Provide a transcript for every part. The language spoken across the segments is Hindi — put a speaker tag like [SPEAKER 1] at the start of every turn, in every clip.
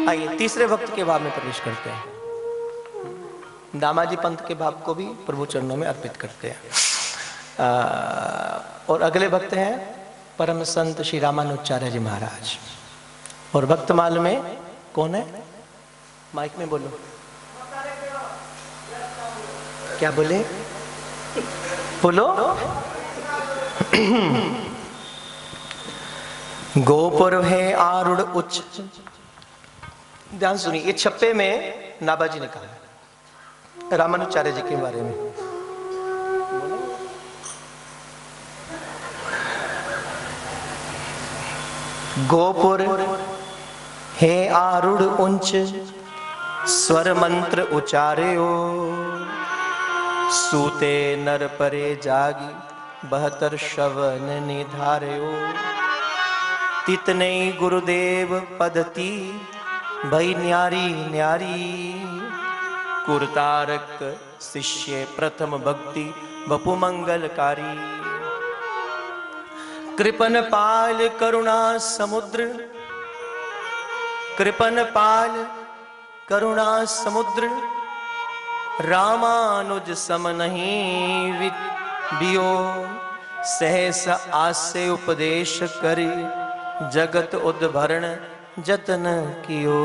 [SPEAKER 1] आइए तीसरे भक्त के भाव में प्रवेश करते हैं। दामाजी पंथ के भाव को भी प्रभु चरणों में अर्पित करते हैं। और अगले भक्त हैं परम संत श्री रामानुजाचार्य जी महाराज। और भक्तमाल में कौन है? माइक में बोलो, क्या बोले? बोलो। गोपुर है आरूढ़ उच्च। ध्यान सुनिए, ये छप्पे में नाबाजी ने कहा रामानुजाचार्य जी के बारे में। गोपुर हे आरूढ़ उच्च स्वर मंत्र उचार्यो, सूते नर परे जागी 72 श्रवण निधार्यो। तितने गुरुदेव पद्धति भई न्यारी न्यारी, कुरतारक शिष्य प्रथम भक्ति बपु मंगलकारी। कृपन पाल करुणा समुद्र, कृपन पाल करुणा समुद्र, रामानुज सम नहीं वियो। सहस आसे उपदेश करी जगत उद्भरण जतन कियो।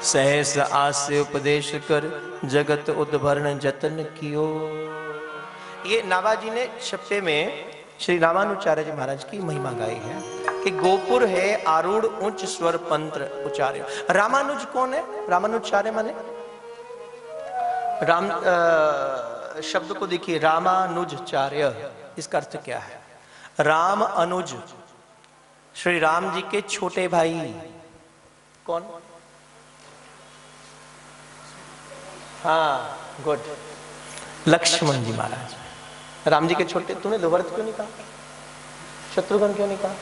[SPEAKER 1] सहस आसे उपदेश कर जगत उद्भरण जतन कियो। ये नाबाजी ने छप्पे में श्री रामानुजाचार्य जी महाराज की महिमा गाई है कि गोपुर है आरूढ़ उच्च स्वर पंत्र उचार्य। रामानुज कौन है? रामानुजाचार्य माने राम शब्द को देखिए, रामानुजाचार्य, इसका अर्थ क्या है? राम अनुज, श्री राम जी के छोटे भाई। कौन? हाँ, गुड, लक्ष्मण जी महाराज। राम जी के छोटे। तूने लोभरत क्यों नहीं कहा? शत्रुघ्न क्यों नहीं कहा?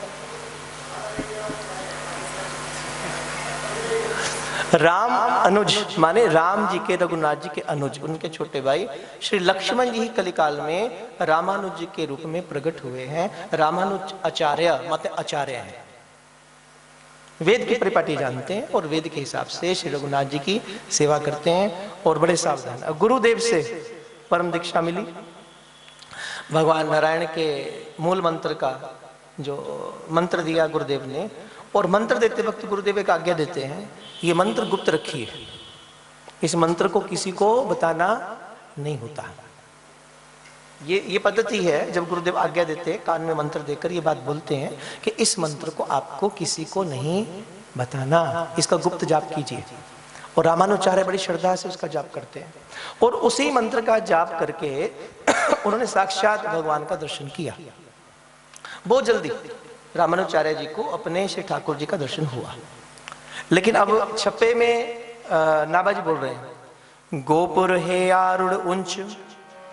[SPEAKER 1] राम अनुज माने राम जी के, रघुनाथ जी के अनुज, उनके छोटे भाई श्री लक्ष्मण जी ही कलिकाल में रामानुज जी के रूप में प्रकट हुए हैं। रामानुज आचार्य मतलब आचार्य हैं, वेद की परिपाटी जानते हैं और वेद के हिसाब से श्री रघुनाथ जी की सेवा करते हैं और बड़े सावधान। गुरुदेव से परम दीक्षा मिली, भगवान नारायण के मूल मंत्र का जो मंत्र दिया गुरुदेव ने, और मंत्र देते वक्त गुरुदेव एक आज्ञा देते हैं, ये मंत्र गुप्त रखिए, इस मंत्र को किसी को बताना नहीं होता। ये पद्धति है, जब गुरुदेव आज्ञा देते हैं कान में मंत्र देकर ये बात बोलते हैं कि इस मंत्र को आपको किसी को नहीं बताना, इसका गुप्त जाप कीजिए। और रामानुजाचार्य बड़ी श्रद्धा से उसका जाप करते हैं और उसी मंत्र का जाप करके उन्होंने साक्षात भगवान का दर्शन किया। बहुत जल्दी रामानुजाचार्य जी को अपने श्री ठाकुर जी का दर्शन हुआ। लेकिन अब छप्पे में नाबाजी बोल रहे हैं, गोपुर हे आरूढ़ उंच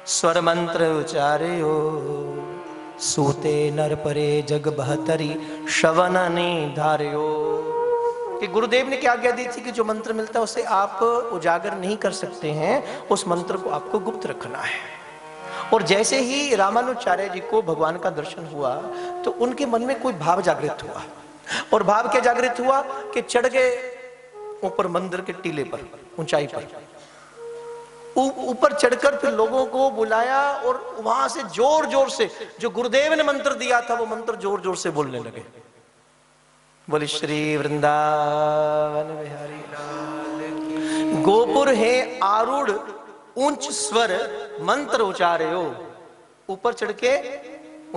[SPEAKER 1] स्वर मंत्र उचार्यो, सूते नर परे जग 72 श्रवण निधार्यो। कि गुरुदेव ने क्या आज्ञा दी थी कि जो मंत्र मिलता है उसे आप उजागर नहीं कर सकते हैं, उस मंत्र को आपको गुप्त रखना है। और जैसे ही रामानुजाचार्य जी को भगवान का दर्शन हुआ तो उनके मन में कोई भाव जागृत हुआ। और भाव क्या जागृत हुआ कि चढ़ गए ऊपर मंदिर के टीले पर, ऊंचाई पर। ऊपर चढ़कर फिर लोगों को बुलाया और वहां से जोर जोर से जो गुरुदेव ने मंत्र दिया था वो मंत्र जोर जोर से बोलने लगे। बोले श्री वृंदावन बिहारी लाल की। गोपुर है आरूढ़ उच्च स्वर मंत्र उचार्यो, ऊपर चढ़ के,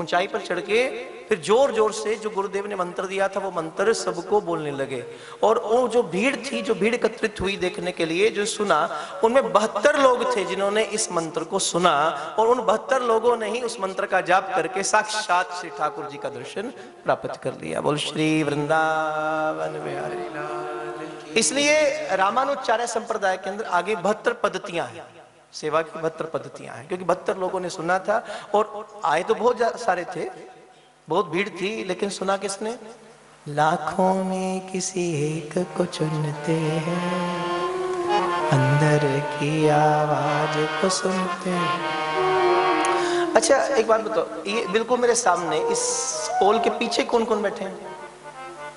[SPEAKER 1] ऊंचाई पर चढ़ के फिर जोर जोर से जो गुरुदेव ने मंत्र दिया था वो मंत्र सबको बोलने लगे। और वो जो भीड़ थी, जो भीड़ एकत्रित हुई देखने के लिए, जो सुना, उनमें 72 लोग थे जिन्होंने इस मंत्र को सुना और उन 72 लोगों ने ही उस मंत्र का जाप करके साक्षात श्री ठाकुर जी का दर्शन प्राप्त कर लिया। बोल श्री वृंदावन बिहारी लाल। इसलिए रामानुजाचार्य संप्रदाय के अंदर आगे 72 पद्धतियां हैं, सेवा की 72 पद्धतियां हैं, क्योंकि 72 लोगों ने सुना था और आए तो बहुत सारे थे, बहुत भीड़ थी, लेकिन सुना किसने? लाखों में किसी एक को चुनते हैं, अंदर की आवाज को सुनते हैं। अच्छा एक बात बताओ, ये बिल्कुल मेरे सामने इस पोल के पीछे कौन कौन बैठे हैं?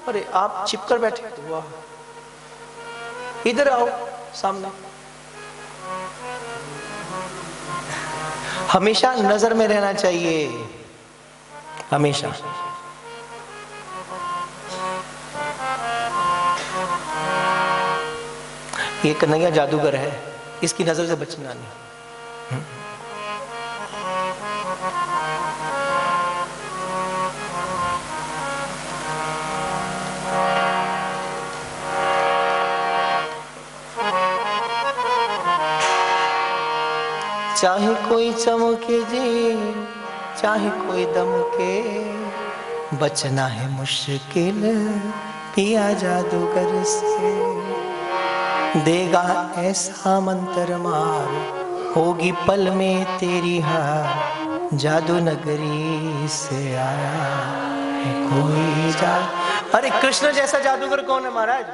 [SPEAKER 1] अरे आप छिपकर बैठे तो वाह, इधर आओ सामने। हमेशा नजर में रहना चाहिए, हमेशा। ये कन्हैया जादूगर है, इसकी नजर से बचना नहीं। चाहे कोई चमके जी, चाहे कोई दमके, बचना है मुश्किल पिया जादूगर से। देगा ऐसा मंत्र मार, होगी पल में तेरी हार, जादू नगरी से आया है कोई जादू। अरे कृष्ण जैसा जादूगर कौन है महाराज?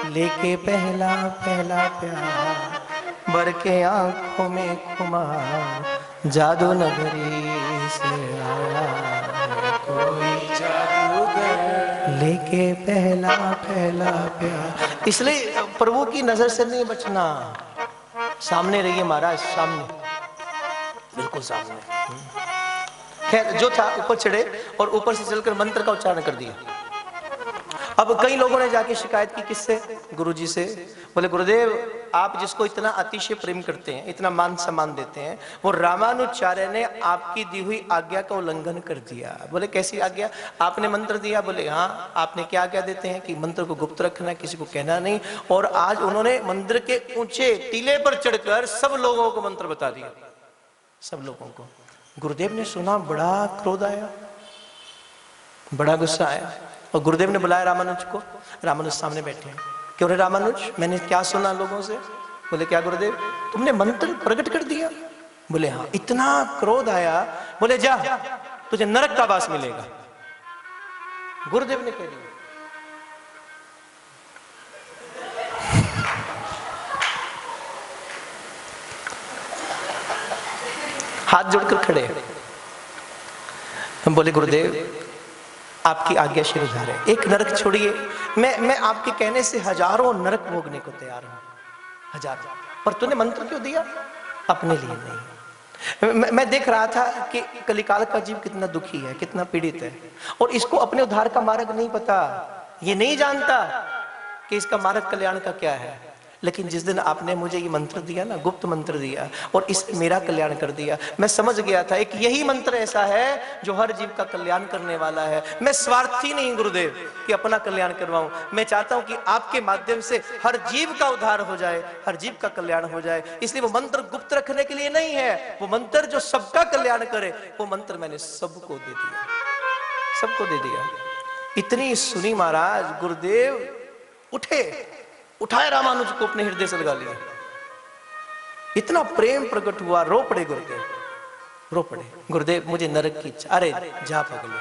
[SPEAKER 1] लेके पहला पहला प्यार, भर के आंखों में खुमार, जादू नगरी से आया है कोई जादूगर, लेके पहला पहला प्यार। इसलिए प्रभु की नजर से नहीं बचना, सामने रहिए महाराज, सामने, बिल्कुल सामने। खैर जो था ऊपर चढ़े और ऊपर से चलकर मंत्र का उच्चारण कर दिया। अब कई लोगों ने जाके शिकायत की, किससे? गुरुजी से। बोले गुरुदेव आप जिसको इतना अतिशय प्रेम करते हैं, इतना मान सम्मान देते हैं, वो रामानुचार्य ने आपकी दी हुई आज्ञा का उल्लंघन कर दिया। बोले कैसी आज्ञा? आपने मंत्र दिया। बोले हाँ। आपने क्या आज्ञा देते हैं? कि मंत्र को गुप्त रखना, किसी को कहना नहीं। और आज उन्होंने मंदिर के ऊंचे टीले पर चढ़कर सब लोगों को मंत्र बता दिया, सब लोगों को। गुरुदेव ने सुना, बड़ा क्रोध आया, बड़ा गुस्सा आया, और गुरुदेव ने बुलाया रामानुज को। रामानुज सामने बैठे हैं। क्यों रे रामानुज, मैंने क्या सुना लोगों से? बोले क्या गुरुदेव, तुमने मंत्र प्रकट कर दिया? बोले हाँ। इतना क्रोध आया। बोले जा, तुझे नरक का वास मिलेगा, गुरुदेव ने कह दिया। हाथ जोड़कर खड़े। हम बोले गुरुदेव आपकी आज्ञा शिरोधार्य, एक नरक छोड़िए। मैं आपके कहने से हजारों नरक भोगने को तैयार हूं, हजारों। पर तूने मंत्र क्यों दिया? अपने लिए नहीं। मैं देख रहा था कि कलिकाल का जीव कितना दुखी है, कितना पीड़ित है, और इसको अपने उद्धार का मार्ग नहीं पता। ये नहीं जानता कि इसका मार्ग कल्याण का क्या है। लेकिन जिस दिन आपने मुझे ये मंत्र दिया ना, गुप्त मंत्र दिया, और इस मेरा कल्याण कर दिया, मैं समझ गया था एक यही मंत्र ऐसा है जो हर जीव का कल्याण करने वाला है। मैं स्वार्थी नहीं गुरुदेव कि अपना कल्याण करवाऊं, मैं चाहता हूं कि आपके माध्यम से हर जीव का उद्धार हो जाए, हर जीव का कल्याण हो जाए। इसलिए वो मंत्र गुप्त रखने के लिए नहीं है, वो मंत्र जो सबका कल्याण करे, वो मंत्र मैंने सबको दे दिया, सबको दे दिया। इतनी सुनी महाराज, गुरुदेव उठे, उठाए रामानुज को अपने हृदय से लगा लिया। इतना प्रेम प्रकट हुआ, रो पड़े गुरुदेव, रो पड़े। गुरुदेव मुझे नरक की इच्छा। अरे जा पगले,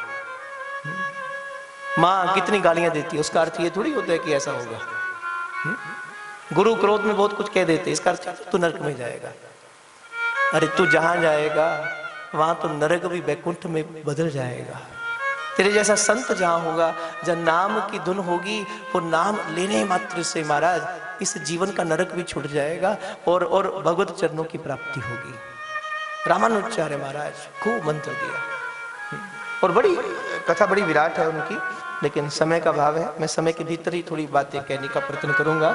[SPEAKER 1] मां कितनी गालियां देती है, उसका अर्थ ये थोड़ी होता है कि ऐसा होगा। गुरु क्रोध में बहुत कुछ कह देते, इसका अर्थ तू नरक में जाएगा। अरे तू जहां जाएगा वहां तो नरक भी वैकुंठ में बदल जाएगा। तेरे जैसा संत जहां होगा, जब नाम की धुन होगी, वो नाम लेने मात्र से महाराज इस जीवन का नरक भी छूट जाएगा और भगवत चरणों की प्राप्ति होगी। रामानुजाचार्य महाराज खूब मंत्र दिया, और बड़ी कथा बड़ी विराट है उनकी, लेकिन समय का भाव है, मैं समय के भीतर ही थोड़ी बातें कहने का प्रयत्न करूंगा।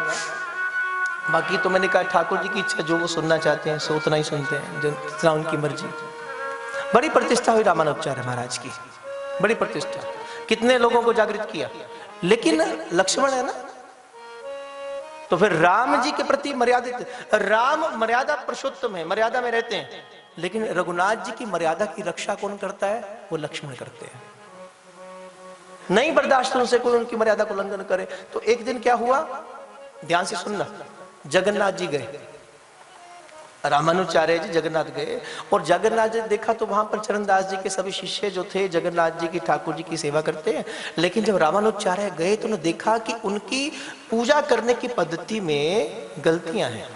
[SPEAKER 1] बाकी तो मैंने कहा ठाकुर जी की इच्छा, जो वो सुनना चाहते हैं सो उतना ही सुनते हैं, जितना उनकी मर्जी। बड़ी प्रतिष्ठा हुई रामानुजाचार्य महाराज की, बड़ी प्रतिष्ठा, कितने लोगों को जागृत किया। लेकिन लक्ष्मण है ना, तो फिर राम जी के प्रति मर्यादित, राम मर्यादा पुरुषोत्तम है, मर्यादा में रहते हैं, लेकिन रघुनाथ जी की मर्यादा की रक्षा कौन करता है? वो लक्ष्मण करते हैं। नहीं बर्दाश्त उनसे कोई उनकी मर्यादा को उल्लंघन करे। तो एक दिन क्या हुआ, ध्यान से सुनना। जगन्नाथ जी गए, रामानुजाचार्य जी जगन्नाथ गए, और जगन्नाथ जी देखा तो वहां पर चरणदास जी के सभी शिष्य जो थे जगन्नाथ जी की, ठाकुर जी की सेवा करते हैं। लेकिन जब रामानुजाचार्य गए तो उन्होंने देखा कि उनकी पूजा करने की पद्धति में गलतियां हैं।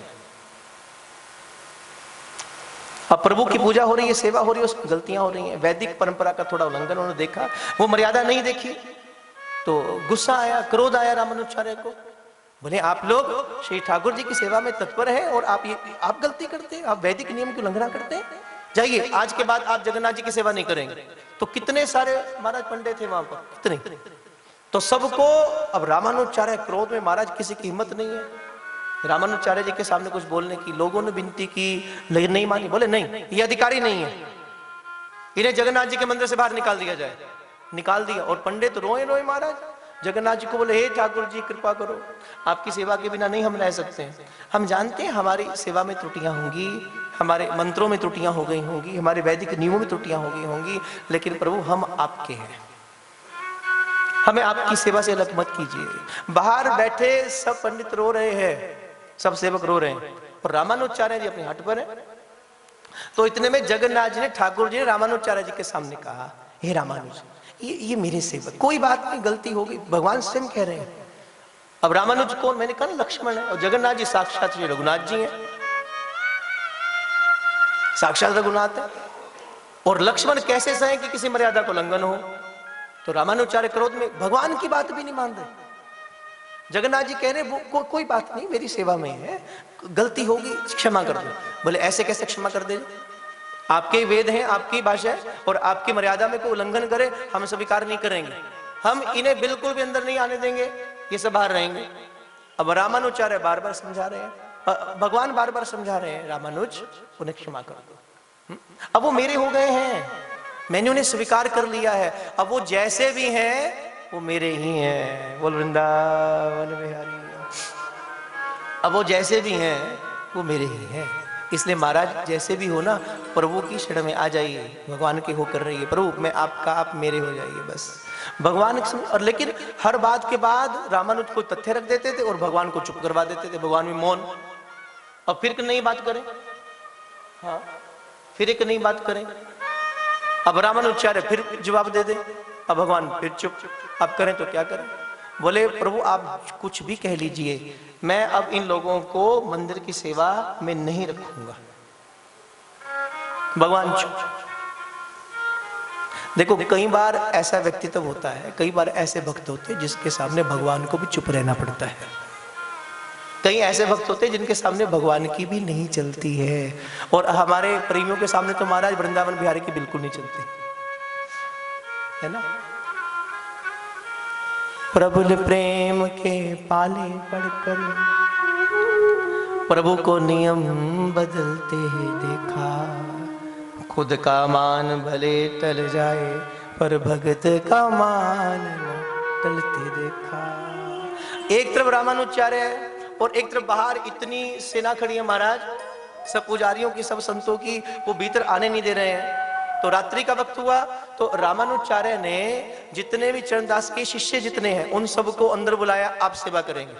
[SPEAKER 1] अब प्रभु की पूजा हो रही है, सेवा हो रही है, उसमें गलतियां हो रही हैं, वैदिक परंपरा का थोड़ा उल्लंघन उन्होंने देखा, वो मर्यादा नहीं देखी, तो गुस्सा आया, क्रोध आया रामानुजाचार्य को। बोले आप लोग श्री ठाकुर जी की सेवा में तत्पर है और आप गलती करते हैं, आप वैदिक नियम की उल्लंघना करते हैं, जाइए आज के बाद आप जगन्नाथ जी की सेवा नहीं करेंगे। तो कितने सारे महाराज पंडित थे वहां पर, कितने, तो सबको, अब रामानुजाचार्य क्रोध में, महाराज किसी की हिम्मत नहीं है रामानुजाचार्य जी के सामने कुछ बोलने की। लोगों ने विनती की लेकिन नहीं मानी, बोले नहीं ये अधिकारी नहीं है, इन्हें जगन्नाथ जी के मंदिर से बाहर निकाल दिया जाए। निकाल दिया और पंडित रोए रोए महाराज जगन्नाथ जी को, बोले हे ठाकुर जी कृपा करो, आपकी सेवा के बिना नहीं हम रह सकते हैं, हम जानते हैं हमारी सेवा में त्रुटियां होंगी, हमारे मंत्रों में त्रुटियां हो गई होंगी, हमारे वैदिक नियमों में त्रुटियां हो गई होंगी, लेकिन प्रभु हम आपके हैं, हमें आपकी सेवा से अलग मत कीजिए। बाहर बैठे सब पंडित रो रहे हैं, सब सेवक रो रहे हैं और रामानुजाचार्य जी अपने हट पर है। तो इतने में जगन्नाथ जी ने, ठाकुर जी ने रामानुजाचार्य जी के सामने कहा, हे रामानुज ये मेरे सेवक, कोई बात नहीं, गलती हो गई, भगवान स्वयं कह रहे हैं। अब रामानुज कौन, मैंने कहा लक्ष्मण है, और जगन्नाथ जी साक्षात श्री रघुनाथ जी हैं, साक्षात रघुनाथ है। और लक्ष्मण कैसे सहे कि किसी मर्यादा को उल्लंघन हो। तो रामानुजाचार्य क्रोध में भगवान की बात भी नहीं मान रहे। जगन्नाथ जी कह रहे वो कोई बात नहीं, मेरी सेवा में है, गलती होगी क्षमा कर दो। बोले ऐसे कैसे क्षमा कर दे, आपके वेद हैं, आपकी भाषा है, और आपकी मर्यादा में कोई उल्लंघन करे हम स्वीकार नहीं करेंगे, हम इन्हें बिल्कुल भी अंदर नहीं आने देंगे, ये सब बाहर रहेंगे। अब रामानुजाचार्य बार बार समझा रहे हैं, भगवान बार बार समझा रहे हैं, रामानुज उन्हें क्षमा कर दो, अब वो मेरे हो गए हैं, मैंने उन्हें स्वीकार कर लिया है, अब वो जैसे भी हैं वो मेरे ही हैं। बोल वृंदावन बिहारी, अब वो जैसे भी हैं वो मेरे ही हैं। इसलिए महाराज जैसे भी हो ना, प्रभु की शरण में आ जाइए, भगवान के होकर रहिए, प्रभु मैं आपका, आप मेरे हो जाइए बस। भगवान और लेकिन हर बात के बाद रामानुज को तथ्य रख देते थे और भगवान को चुप करवा देते थे, भगवान भी मौन। अब फिर नई बात करें, हाँ फिर एक नई बात करें, अब रामानुजाचार्य फिर जवाब दे दे, अब भगवान फिर चुप। अब करें तो क्या करें। बोले प्रभु आप कुछ भी कह लीजिए, मैं अब इन लोगों को मंदिर की सेवा में नहीं रखूंगा। भगवान चुप। देखो कई बार ऐसा व्यक्तित्व होता है, कई बार ऐसे भक्त होते हैं जिसके सामने भगवान को भी चुप रहना पड़ता है। कई ऐसे भक्त होते हैं जिनके सामने भगवान की भी नहीं चलती है, और हमारे प्रेमियों के सामने तो महाराज वृंदावन बिहारी की बिल्कुल नहीं चलती है ना। प्रबल प्रेम के पाले पड़कर प्रभु को नियम बदलते ही देखा, खुद का मान भले टल जाए पर भगत का मान न टलते देखा। एक तरफ रामानुजाचार्य है और एक तरफ बाहर इतनी सेना खड़ी है महाराज, सब पुजारियों की, सब संतों की, वो भीतर आने नहीं दे रहे हैं। तो रात्रि का वक्त हुआ तो रामानुजाचार्य ने जितने भी चरणदास के शिष्य जितने हैं उन सबको अंदर बुलाया, आप सेवा करेंगे,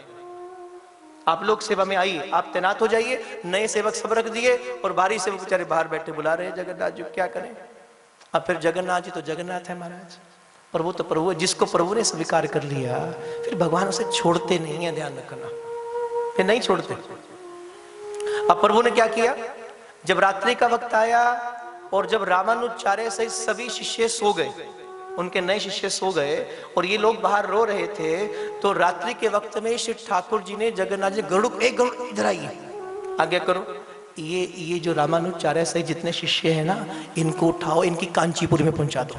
[SPEAKER 1] आप लोग सेवा में आइए, आप तैनात हो जाइए। नए सेवक सब रख दिए और बाहरी सेवक बेचारे बाहर बैठे बुला रहे हैं जगन्नाथ जी, क्या करें। अब फिर जगन्नाथ जी तो जगन्नाथ है महाराज, प्रभु तो प्रभु है, जिसको प्रभु ने स्वीकार कर लिया फिर भगवान उसे छोड़ते नहीं है, ध्यान रखना, फिर नहीं छोड़ते। अब प्रभु ने क्या किया, जब रात्रि का वक्त आया और जब रामानुजाचार्य सहित सभी शिष्य सो गए, उनके नए शिष्य सो गए और ये लोग बाहर रो रहे थे, तो रात्रि के वक्त में श्री ठाकुर जी ने जगन्नाथ जी गरुड़, एक गरुड़ इधर आइए, आगे करो, ये जो रामानुजाचार्य सहित जितने शिष्य हैं ना, इनको उठाओ, इनकी कांचीपुर में पहुंचा दो।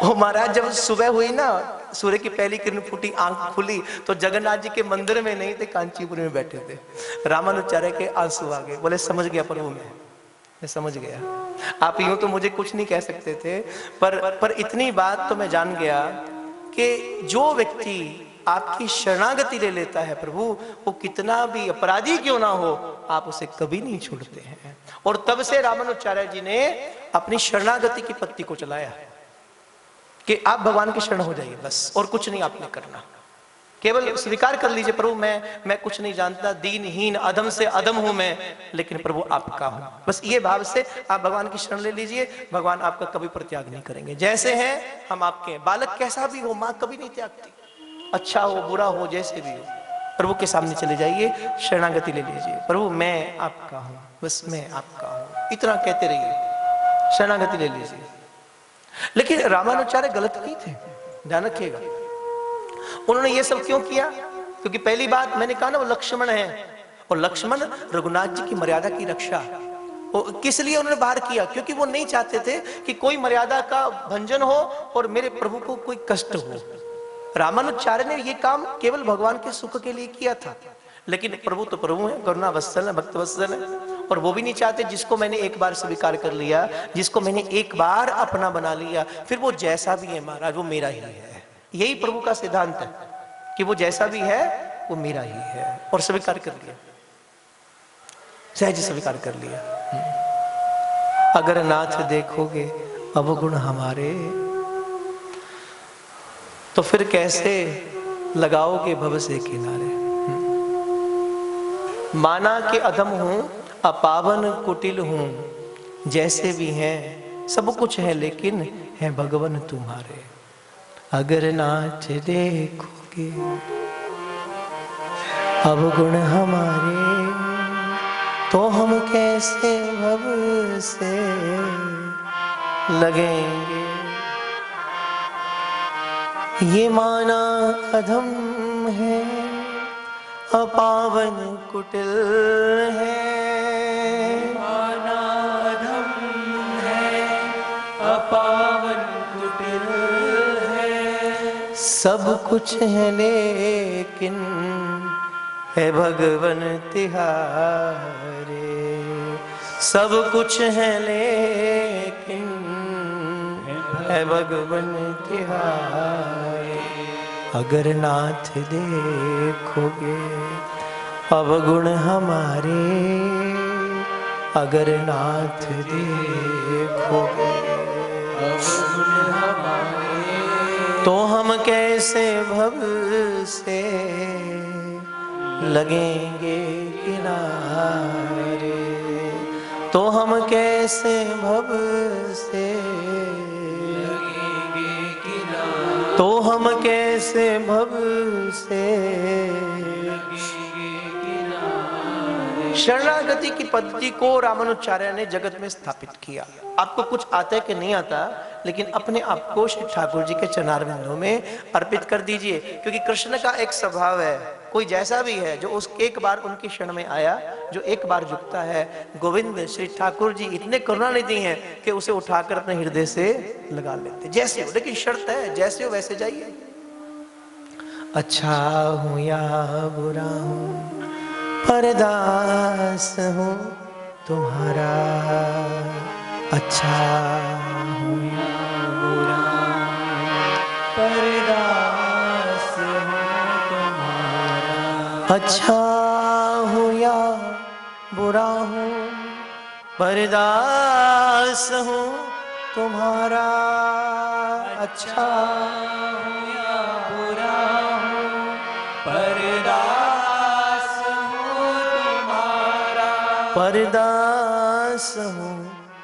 [SPEAKER 1] ओ महाराज जब सुबह हुई ना, सूर्य की पहली किरण फूटी, आंख खुली तो जगन्नाथ जी के मंदिर में नहीं थे, कांचीपुर में बैठे थे। रामानुजाचार्य के आंसू आ गए, बोले समझ गया प्रभु, मैं समझ गया, आप यूं तो मुझे कुछ नहीं कह सकते थे, पर इतनी बात तो मैं जान गया कि जो व्यक्ति आपकी शरणागति ले लेता है प्रभु, वो कितना भी अपराधी क्यों ना हो, आप उसे कभी नहीं छोड़ते हैं। और तब से रामानुजाचार्य जी ने अपनी शरणागति की पत्ती को चलाया कि आप भगवान की शरण हो जाइए बस, और कुछ नहीं आपने करना, केवल स्वीकार कर लीजिए प्रभु मैं कुछ नहीं जानता, दीनहीन अधम से अधम हूं मैं, लेकिन प्रभु आपका हूं, बस ये भाव से आप भगवान की शरण ले लीजिए, भगवान आपका कभी परित्याग नहीं करेंगे। जैसे हैं हम आपके हैं, बालक कैसा भी हो, माँ कभी नहीं त्यागती, अच्छा हो बुरा हो जैसे भी हो, प्रभु के सामने चले जाइए, शरणागति ले लीजिए, प्रभु मैं आपका हूं, बस मैं आपका हूं, इतना कहते रहिए, शरणागति ले लीजिए। लेकिन रामानुचार्य गलत नहीं थे, ध्यान रखिएगा। उन्होंने ये सब क्यों किया? क्योंकि पहली बात मैंने कहा ना, वो लक्ष्मण है, और लक्ष्मण रघुनाथ जी की मर्यादा की रक्षा, किस लिए उन्होंने बाहर किया? क्योंकि वो नहीं चाहते थे कि कोई मर्यादा का भंजन हो और मेरे प्रभु को कोई कष्ट हो। रामानुचार्य ने ये काम केवल भगवान के सुख के लिए किया था, लेकिन प्रभु तो प्रभु है, करुणा वत्सल है, भक्त वत्सल है, और वो भी नहीं चाहते जिसको मैंने एक बार स्वीकार कर लिया, जिसको मैंने एक बार अपना बना लिया, फिर वो जैसा भी है महाराज वो मेरा ही है। यही प्रभु का सिद्धांत है कि वो जैसा भी है वो मेरा ही है, और स्वीकार कर लिया, सहज स्वीकार कर लिया। अगर नाथ देखोगे अवगुण हमारे, तो फिर कैसे लगाओगे भव से किनारे। माना के अधम हूं, अपावन कुटिल हूं, जैसे भी हैं सब कुछ है, लेकिन है भगवान तुम्हारे। अगर नाथ देखोगे अवगुण हमारे, तो हम कैसे भव से लगेंगे। ये माना अधम है, अपावन कुटिल है, माना अधम है, अपावन कुटिल है, सब कुछ है लेकिन है भगवन तिहारे। सब कुछ है लेकिन है भगवन तिहारे। अगर नाथ देखोगे अवगुण हमारे, अगर नाथ देखोगे अवगुण हमारे, तो हम कैसे भव से लगेंगे किनारे। तो हम कैसे भव से लगेंगे किनारे, तो हम कैसे भव से लगेंगे किनारे। शरणागति की पद्धति को रामानुचार्य ने जगत में स्थापित किया। आपको कुछ आता है कि नहीं आता, लेकिन अपने आप को श्री ठाकुर जी के चरणारविंदों में अर्पित कर दीजिए, क्योंकि कृष्ण का एक स्वभाव है, कोई जैसा भी है जो उस एक बार उनकी शरण में आया, जो एक बार झुकता है, गोविंद श्री ठाकुर जी इतने करुणानिधि हैं कि उसे उठाकर अपने हृदय से लगा लेते जैसे हो। लेकिन शर्त है, जैसे हो वैसे जाइए। अच्छा हूं या बुरा हूं, परदास हूं तुम्हारा। अच्छा हूं या बुरा, परदास हूं तुम्हारा। अच्छा हूं या बुरा हूं, परदास हूं तुम्हारा। अच्छा हूं या बुरा हूं, परदास हूं तुम्हारा। परदास हूं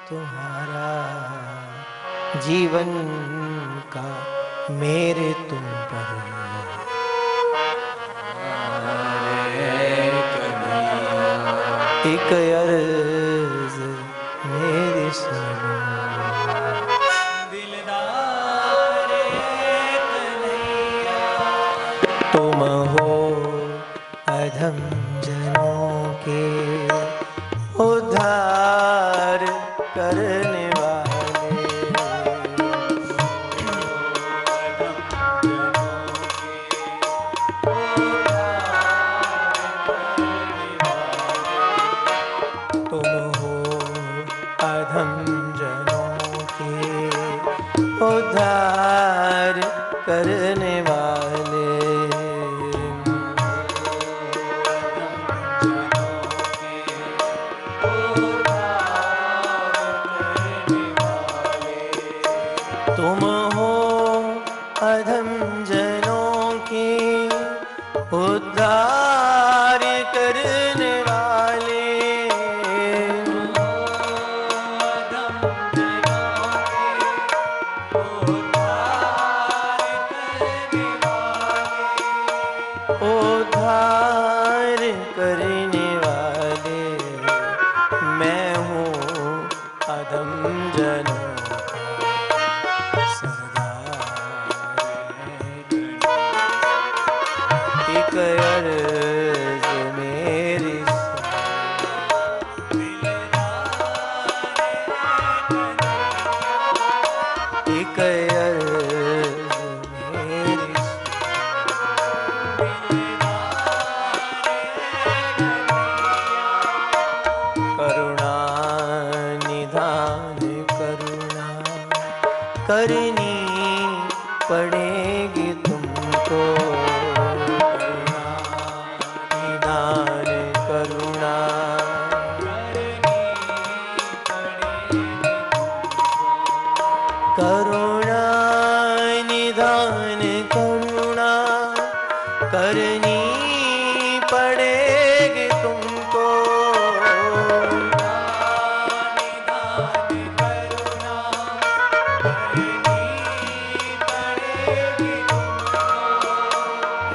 [SPEAKER 1] तुम्हारा, जीवन का मेरे तुम पर एक अर्ज मेरी सुनो। दिलदार कन्हैया, तुम हो अधम जनों के उद्धार करने वाले। तुम हो अधम जनों के उद्धार करने वाले। तुम हो अधम जनों के उद्धार करने वाले। उद्धार एक अर्ज मेरी करुणा निधान करुणा करनी पड़ेगी तुमको, करुणा निधान करुणा करुणा निधान करुणा करनी पड़ेगी तुमको,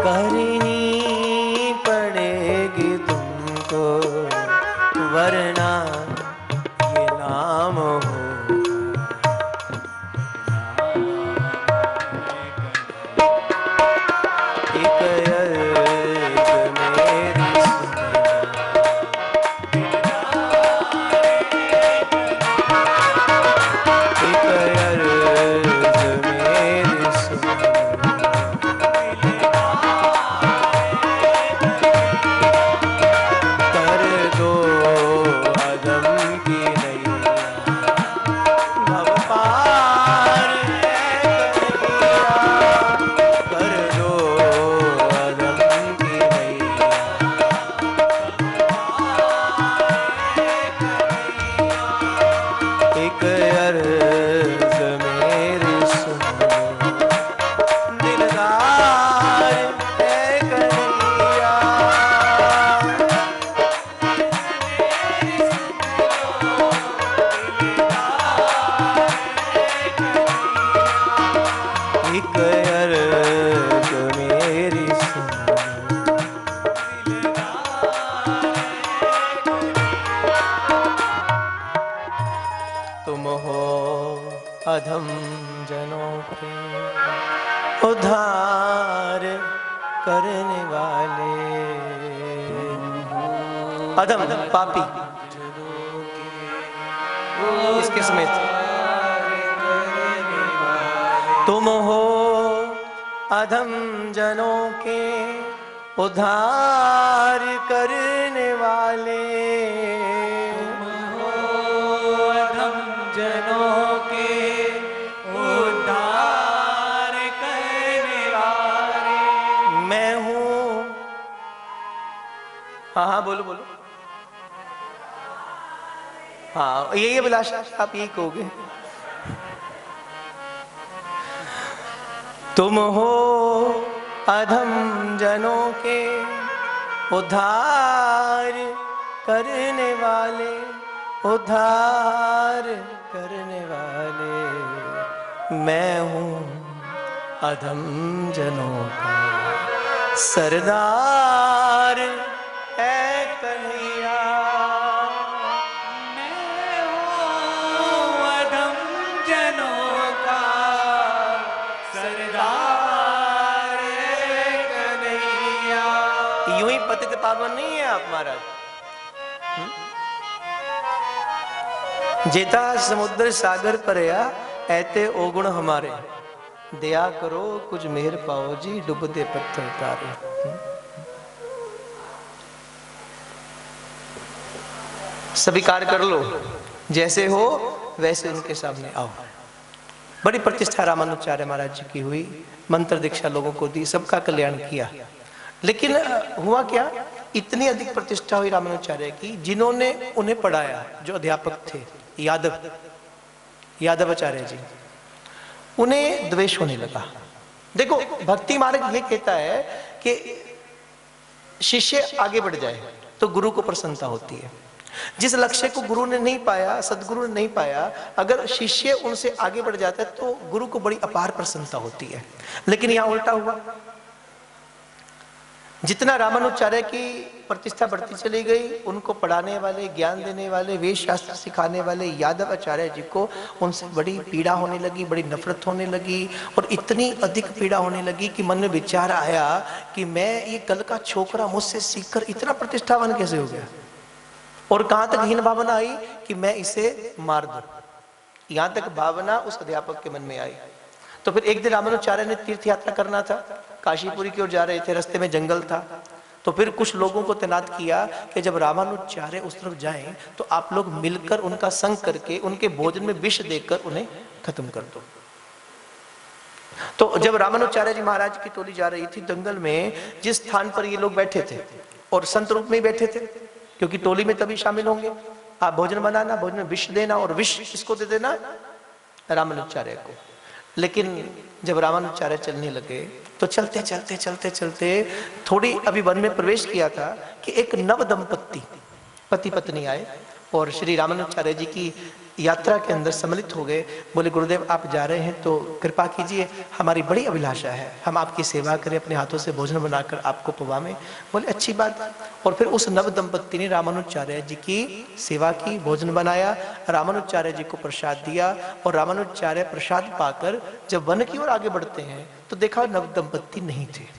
[SPEAKER 1] करनी पड़ेगी तुमको, वरना ये नाम हो एक अर्ज मेरी एक अर्ज मेरी कर दो अदम की नैया, भव पार है कन्हैया, कर दो अदम की नैया, एक अर्ज मेरी सुनो, दिलदार है कन्हैया, एक अर्ज मेरी सुनो, तुम हो अधम जनों के उद्धार करने वाले, अधम पापी इसके समेत, तुम हो अधम जनों के उद्धार करने वाले, अधम जनों के उद्धार करने वाले, मैं हूँ। हाँ हाँ बोलो बोलो, हाँ यही अभिलाषा, आप यही कहोगे। तुम हो अधम जनों के उद्धार करने वाले, उद्धार करने वाले, मैं हूँ अधम जनों का सरदार है कन्हैया, मैं हूँ अधम जनों का सरदार है कन्हैया। यूं ही पतित पावन नहीं है आप महाराज। जेता समुद्र सागर परया ऐते ओगुण हमारे, दया करो कुछ मेहर पाओ जी डूबते पत्थर तारे। स्वीकार कर लो, जैसे हो वैसे उनके सामने आओ। बड़ी प्रतिष्ठा रामानुजाचार्य महाराज जी की हुई, मंत्र दीक्षा लोगों को दी, सबका कल्याण किया। लेकिन हुआ क्या, इतनी अधिक प्रतिष्ठा हुई रामानुजाचार्य की, जिन्होंने उन्हें पढ़ाया, जो अध्यापक थे यादवाचार्य जी, उन्हें द्वेष होने लगा। देखो भक्ति मार्ग ये कहता है कि शिष्य आगे बढ़ जाए तो गुरु को प्रसन्नता होती है। जिस लक्ष्य को गुरु ने नहीं पाया, सदगुरु ने नहीं पाया, अगर शिष्य उनसे आगे बढ़ जाता है तो गुरु को बड़ी अपार प्रसन्नता होती है। लेकिन यहां उल्टा हुआ, जितना रामानुजाचार्य की प्रतिष्ठा बढ़ती चली गई, उनको पढ़ाने वाले, ज्ञान देने वाले, वेद शास्त्र सिखाने वाले यादवाचार्य जी को उनसे बड़ी पीड़ा होने लगी, बड़ी नफरत होने लगी, और इतनी अधिक पीड़ा होने लगी कि मन में विचार आया कि मैं ये कल का छोकरा मुझसे सीखकर इतना प्रतिष्ठावान कैसे हो गया, और कहां तक हीन भावना आई कि मैं इसे मार दूं। यहां तक भावना उस अध्यापक के मन में आई। तो फिर एक दिन रामानुजाचार्य ने तीर्थ यात्रा करना था, काशीपुरी की ओर जा रहे थे, रास्ते में जंगल था। तो फिर कुछ लोगों को तैनात किया कि जब रामानुजाचार्य उस तरफ जाएं तो आप लोग मिलकर उनका संग करके उनके भोजन में विष देकर उन्हें खत्म कर दो। तो जब रामानुजाचार्य जी महाराज की टोली जा रही थी जंगल में, जिस स्थान पर ये लोग बैठे थे और संत रूप में ही बैठे थे, क्योंकि टोली में तभी शामिल होंगे, आप भोजन बनाना, भोजन में विष देना, और विष किसको दे देना? रामानुजाचार्य को। लेकिन जब रामानुजाचार्य चलने लगे तो चलते चलते चलते चलते थोड़ी अभी वन में प्रवेश किया था कि एक नव दंपत्ति पति पत्नी आए और श्री रामानुजाचार्य जी की यात्रा के अंदर सम्मिलित हो गए। बोले गुरुदेव आप जा रहे हैं तो कृपा कीजिए, हमारी बड़ी अभिलाषा है, हम आपकी सेवा करें, अपने हाथों से भोजन बनाकर आपको पवावें। बोले अच्छी बात। और फिर उस नव दंपत्ति ने रामानुजाचार्य जी की सेवा की, भोजन बनाया, रामानुजाचार्य जी को प्रसाद दिया, और रामानुजाचार्य प्रसाद पाकर जब वन की ओर आगे बढ़ते हैं तो देखा नव दंपत्ति नहीं थे।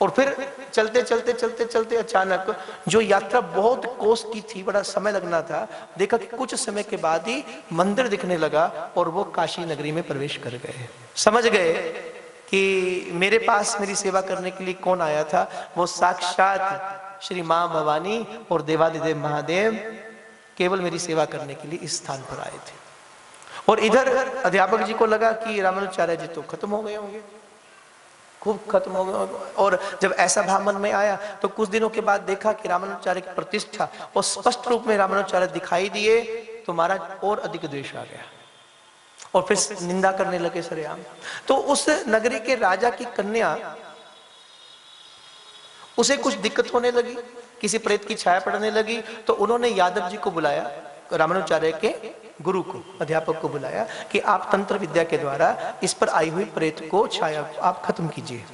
[SPEAKER 1] और फिर चलते चलते चलते चलते अचानक जो यात्रा बहुत कोस की थी, बड़ा समय लगना था, देखा कि कुछ समय के बाद ही मंदिर दिखने लगा और वो काशी नगरी में प्रवेश कर गए। समझ गए कि मेरे पास मेरी सेवा करने के लिए कौन आया था? वो साक्षात श्री मां भवानी और देवादिदेव महादेव केवल मेरी सेवा करने के लिए इस स्थान पर आए थे। और इधर अध्यापक जी को लगा कि रामानुजाचार्य जी तो खत्म हो गए होंगे, खूब खत्म हो गए। और जब ऐसा भाव मन में आया तो कुछ दिनों के बाद देखा कि रामानुजाचार्य की प्रतिष्ठा और स्पष्ट रूप में रामानुजाचार्य दिखाई दिए, तो महाराज और अधिक द्वेष आ गया और फिर निंदा करने लगे सरेआम। तो उस नगरी के राजा की कन्या, उसे कुछ दिक्कत होने लगी, किसी प्रेत की छाया पड़ने लगी, तो उन्होंने यादव जी को बुलाया, रामानुजाचार्य के गुरु को, अध्यापक को बुलाया कि आप तंत्र विद्या के द्वारा इस पर आई हुई प्रेत को, छाया को आप खत्म कीजिए,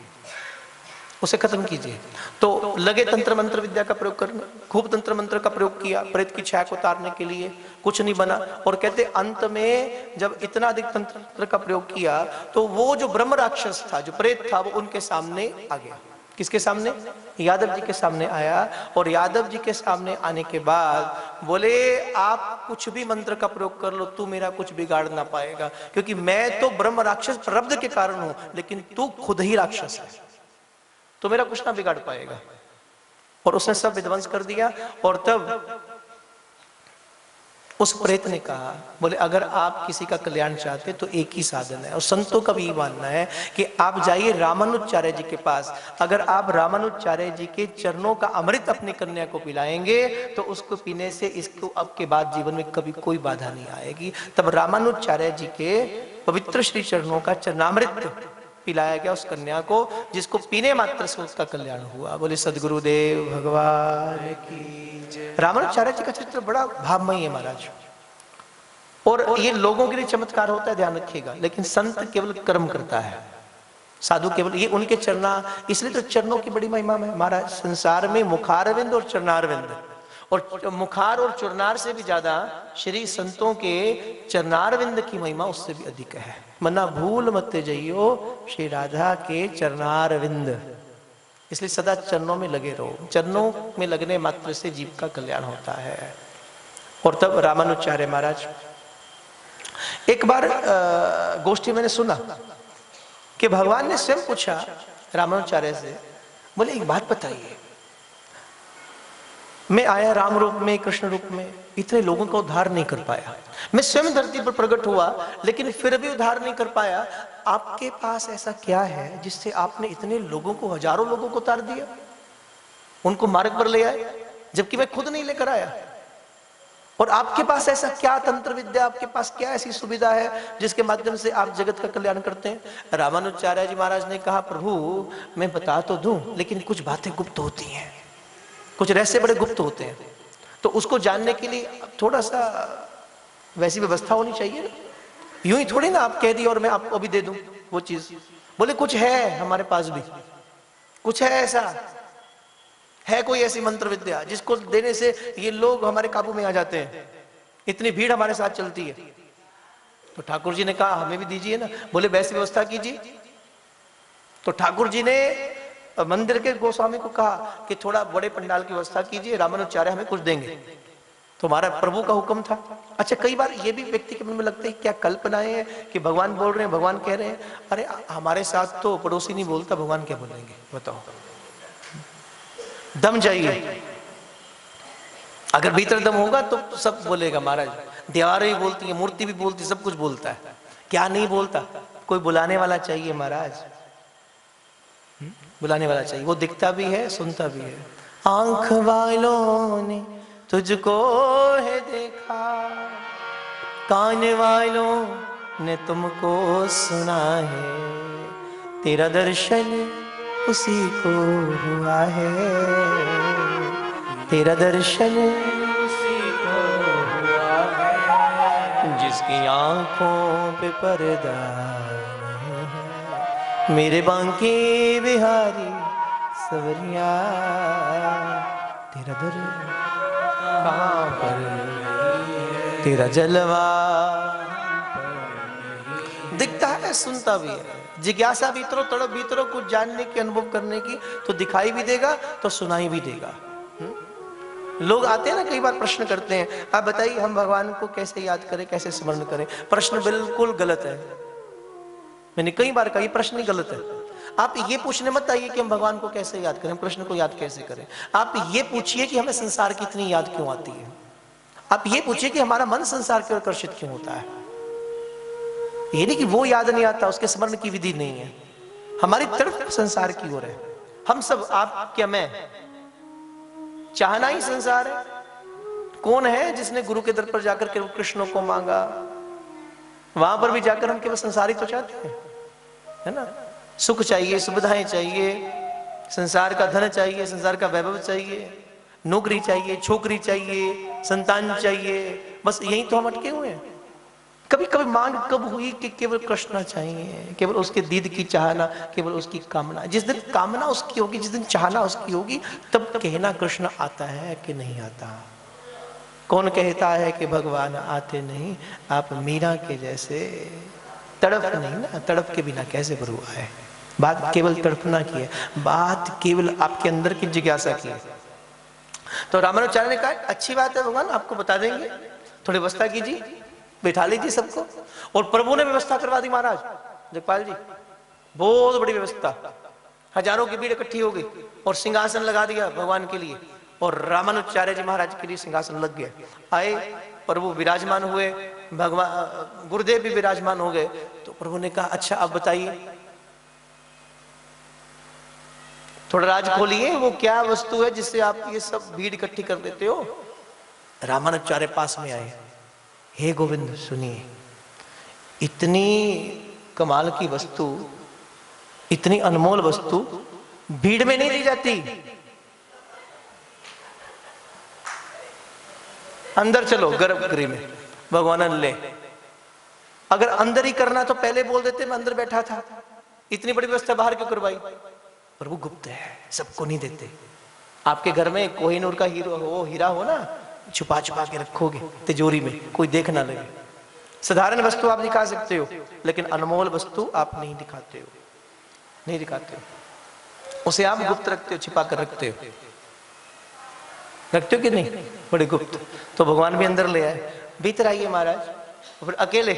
[SPEAKER 1] उसे खत्म कीजिए। तो लगे तंत्र मंत्र विद्या का प्रयोग करने, खूब तंत्र मंत्र का प्रयोग किया प्रेत की छाया को उतारने के लिए, कुछ नहीं बना। और कहते अंत में जब इतना अधिक तंत्र मंत्र का प्रयोग किया तो वो जो ब्रह्म राक्षस था, जो प्रेत था, वो उनके सामने आ गया। किसके सामने? यादव जी के सामने आया। और यादव जी के सामने आने के बाद बोले आप कुछ भी मंत्र का प्रयोग कर लो, तू मेरा कुछ बिगाड़ ना पाएगा, क्योंकि मैं तो ब्रह्म राक्षस प्रारब्ध के कारण हूं, लेकिन तू खुद ही राक्षस है, तो मेरा कुछ ना बिगाड़ पाएगा। और उसने सब विध्वंस कर दिया। और तब उस प्रेत ने कहा, बोले अगर आप किसी का कल्याण चाहते तो एक ही साधन है, और संतों का भी मानना है कि आप जाइए रामानुजाचार्य जी के पास। अगर आप रामानुजाचार्य जी के चरणों का अमृत अपनी कन्या को पिलाएंगे तो उसको पीने से इसको अब के बाद जीवन में कभी कोई बाधा नहीं आएगी। तब रामानुजाचार्य जी के पवित्र श्री चरणों का चरणामृत पिलाया गया उस कन्या को, जिसको पीने मात्र से उसका कल्याण हुआ। बोले सदगुरुदेव भगवान की। रामानुजाचार्य जी का चरित्र बड़ा भावमयी है महाराज, और ये लोगों के लिए चमत्कार होता है, ध्यान रखिएगा, लेकिन संत केवल कर्म करता है, साधु केवल ये उनके चरना, इसलिए तो चरणों की बड़ी महिमा है महाराज। संसार में मुखारविंद और चरणारविंद, और मुखार और चरनार से भी ज्यादा श्री संतों के चरणारविंद की महिमा उससे भी अधिक है। मना भूल मत जइयो श्री राधा के चरणारविंद, इसलिए सदा चरणों में लगे रहो। चरणों में लगने मात्र से जीव का कल्याण होता है। और तब रामानुजाचार्य महाराज, एक बार गोष्ठी मैंने सुना कि भगवान ने स्वयं पूछा रामानुजाचार्य से, बोले एक बात बताइए, मैं आया राम रूप में, कृष्ण रूप में, इतने लोगों का उद्धार नहीं कर पाया, मैं स्वयं धरती पर प्रकट हुआ लेकिन फिर भी उद्धार नहीं कर पाया, आपके पास ऐसा क्या है जिससे आपने इतने लोगों को, हजारों लोगों को उतार दिया, उनको मार्ग पर ले आए, जबकि मैं खुद नहीं लेकर आया? और आपके पास ऐसा क्या तंत्र विद्या, आपके पास क्या ऐसी सुविधा है जिसके माध्यम से आप जगत का कल्याण करते हैं? रामानुजाचार्य जी महाराज ने कहा, प्रभु मैं बता तो दूं लेकिन कुछ बातें गुप्त होती हैं, कुछ रहस्य बड़े गुप्त होते हैं, तो उसको जानने के लिए थोड़ा सा वैसी व्यवस्था होनी चाहिए ना, यूं ही थोड़ी ना आप कह दिए और मैं आपको अभी दे दूं वो चीज। बोले कुछ है हमारे पास भी, कुछ है, ऐसा है कोई ऐसी मंत्र विद्या जिसको देने से ये लोग हमारे काबू में आ जाते हैं, इतनी भीड़ हमारे साथ चलती है। तो ठाकुर जी ने कहा हमें भी दीजिए ना। बोले वैसी व्यवस्था कीजिए। तो ठाकुर जी ने मंदिर के गोस्वामी को कहा कि थोड़ा बड़े पंडाल की व्यवस्था कीजिए, रामानुजाचार्य हमें कुछ देंगे। तो हमारा प्रभु का हुक्म था। अच्छा, कई बार ये भी व्यक्ति के मन में लगता है क्या कल्पनाएं हैं कि भगवान बोल रहे हैं, भगवान कह रहे हैं। अरे हमारे साथ तो पड़ोसी नहीं बोलता, भगवान क्या बोलेंगे बताओ। दम चाहिए, अगर भीतर दम होगा तो सब बोलेगा। महाराज दीवारें भी बोलती है, मूर्ति भी बोलती, सब कुछ बोलता है, क्या नहीं बोलता? कोई बुलाने वाला चाहिए महाराज, बुलाने वाला चाहिए। वो दिखता भी है, सुनता भी है। आंख वालों ने तुझको है देखा, कान वालों ने तुमको सुना है, तेरा दर्शन उसी को हुआ है, तेरा दर्शन उसी को हुआ है, जिसकी आंखों पे पर्दा नहीं है। मेरे बांके बिहारी सवरिया, तेरा दर कहाँ पर, तेरा जलवा दिखता है, सुनता भी है। जिज्ञासा भीतरो, तड़प भीतरो, कुछ जानने की, अनुभव करने की, तो दिखाई भी देगा तो सुनाई भी देगा। लोग आते हैं ना, कई बार प्रश्न करते हैं, आप बताइए हम भगवान को कैसे याद करें, कैसे स्मरण करें। प्रश्न बिल्कुल गलत है। मैंने कई बार कहा ये प्रश्न ही गलत है। आप ये पूछने मत आइए कि हम भगवान को कैसे याद करें, कृष्ण को याद कैसे करें। आप ये पूछिए कि हमें संसार की इतनी याद क्यों आती है। आप ये पूछिए कि हमारा मन संसार की ओर आकर्षित क्यों होता है। ये नहीं कि वो याद नहीं आता, उसके स्मरण की विधि नहीं है। हमारी तरफ संसार की ओर है। हम सब, आप क्या मैं, चाहना ही संसार है। कौन है जिसने गुरु के दर पर जाकर केवल कृष्ण को मांगा? वहां पर भी जाकर हम केवल संसारी तो चाहते हैं, है ना। सुख चाहिए, सुविधाएं चाहिए, संसार का धन चाहिए, संसार का वैभव चाहिए, नौकरी चाहिए, छोकरी चाहिए, संतान चाहिए, बस यही तो हम अटके हुए हैं। कभी कभी मांग कब हुई कि केवल कृष्ण चाहिए, केवल उसके दीद की चाहना, केवल उसकी कामना। जिस दिन कामना उसकी होगी, जिस दिन चाहना उसकी होगी, तब कहना कृष्ण आता है कि नहीं आता। कौन कहता है कि भगवान आते नहीं? आप मीरा के जैसे तड़प नहीं ना, तड़प के बिना कैसे प्रभु आए। बात केवल तड़पना की है, बात केवल आपके अंदर की जिज्ञासा की है। तो रामानुजाचार्य ने कहा अच्छी बात है भगवान, आपको बता देंगे, थोड़ी व्यवस्था कीजिए, बैठा लीजिए सबको। और प्रभु ने व्यवस्था करवा दी। महाराज जगपाल जी, बहुत बड़ी व्यवस्था, हजारों की भीड़ इकट्ठी हो गई और सिंहासन लगा दिया भगवान के लिए, और रामानुजाचार्य जी महाराज के लिए सिंहासन लग गया। आए प्रभु विराजमान हुए, भगवान गुरुदेव भी विराजमान हो गए। तो प्रभु ने कहा अच्छा अब बताइए, थोड़ा राज खोलिए, वो क्या वस्तु है जिससे आप ये सब भीड़ इकट्ठी कर देते हो। रामानुजाचार्य पास में आए, हे गोविंद सुनिए, इतनी कमाल की वस्तु, इतनी अनमोल वस्तु भीड़ में नहीं दी जाती। अंदर चलो गर्भगृह में, भगवान ले। अगर अंदर ही करना तो पहले बोल देते, मैं अंदर बैठा था। इतनी बड़ी व्यवस्था बाहर क्यों करवाई? प्रभु गुप्त है, सबको नहीं देते। आपके घर में कोहिनूर का हीरो हो, हीरा हो ना, छुपा छुपा के रखोगे तिजोरी में, कोई देख ना लगे। साधारण वस्तु आप दिखा सकते हो, लेकिन अनमोल वस्तु आप नहीं दिखाते हो, नहीं दिखाते हो। उसे आप गुप्त रखते हो, छिपा कर रखते हो, रखते हो कि नहीं? बड़े गुप्त। तो भगवान भी अंदर ले आए, भीतर आइए महाराज। फिर अकेले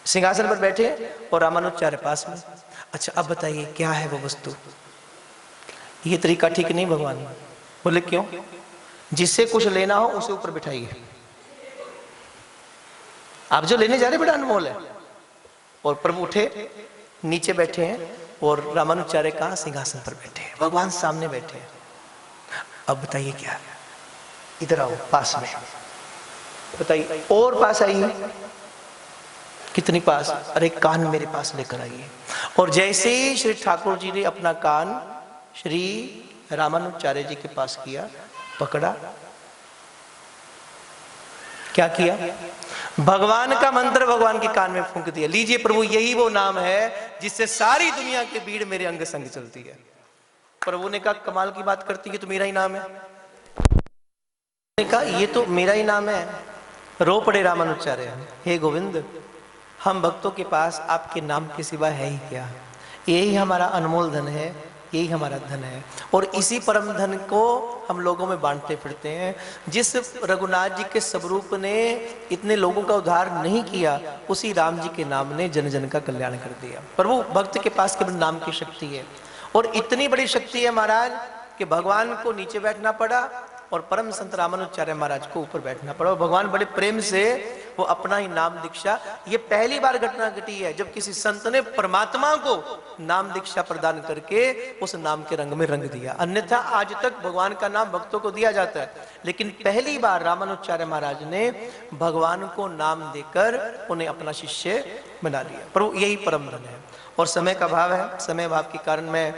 [SPEAKER 1] सिंहासन पर बैठे और रामानुजाचार्य पास में। अच्छा अब बताइए क्या है वो वस्तु? ये तरीका ठीक नहीं भगवान। बोले क्यों? जिससे कुछ लेना हो उसे ऊपर बिठाइए। आप जो लेने जा रहे बड़ा अनमोल है। और प्रभु उठे, नीचे बैठे हैं, और रामानुजाचार्य कहाँ? सिंहासन पर बैठे हैं, भगवान सामने बैठे हैं। अब बताइए क्या? इधर आओ पास में, बताइए। और पास आइए। कितनी पास? अरे कान मेरे पास लेकर आइए। और जैसे ही श्री ठाकुर जी ने अपना कान श्री रामानुजाचार्य जी के पास किया, पकड़ा, क्या किया? भगवान का मंत्र भगवान के कान में फूंक दिया। लीजिए प्रभु, यही वो नाम है जिससे सारी दुनिया की भीड़ मेरे अंग संग चलती है। प्रभु ने कहा कमाल की बात करती है, तो मेरा ही नाम है। ने कहा ये तो मेरा ही नाम है। रो पड़े रामानुजाचार्य, हे गोविंद, हम भक्तों के पास आपके नाम के सिवा है ही क्या? यही हमारा अनमोल धन है, यही हमारा धन है और इसी परम धन को हम लोगों में बांटते फिरते हैं। जिस रघुनाथ जी के स्वरूप ने इतने लोगों का उद्धार नहीं किया, उसी राम जी के नाम ने जन जन का कल्याण कर दिया। प्रभु भक्त के पास केवल नाम की शक्ति है और इतनी बड़ी शक्ति है महाराज कि भगवान को नीचे बैठना पड़ा और परम संत रामानुजाचार्य महाराज को ऊपर बैठना पड़ा। भगवान बड़े प्रेम से वो अपना ही नाम दीक्षा, ये पहली बार घटना घटी है जब किसी संत ने परमात्मा को नाम दीक्षा प्रदान करके उस नाम के रंग में रंग दिया। अन्यथा आज तक भगवान का नाम भक्तों को दिया जाता है, लेकिन पहली बार रामानुजाचार्य महाराज ने भगवान को नाम देकर उन्हें अपना शिष्य बना लिया। पर यही परम धन है। और समय का भाव है, समय भाव के कारण मैं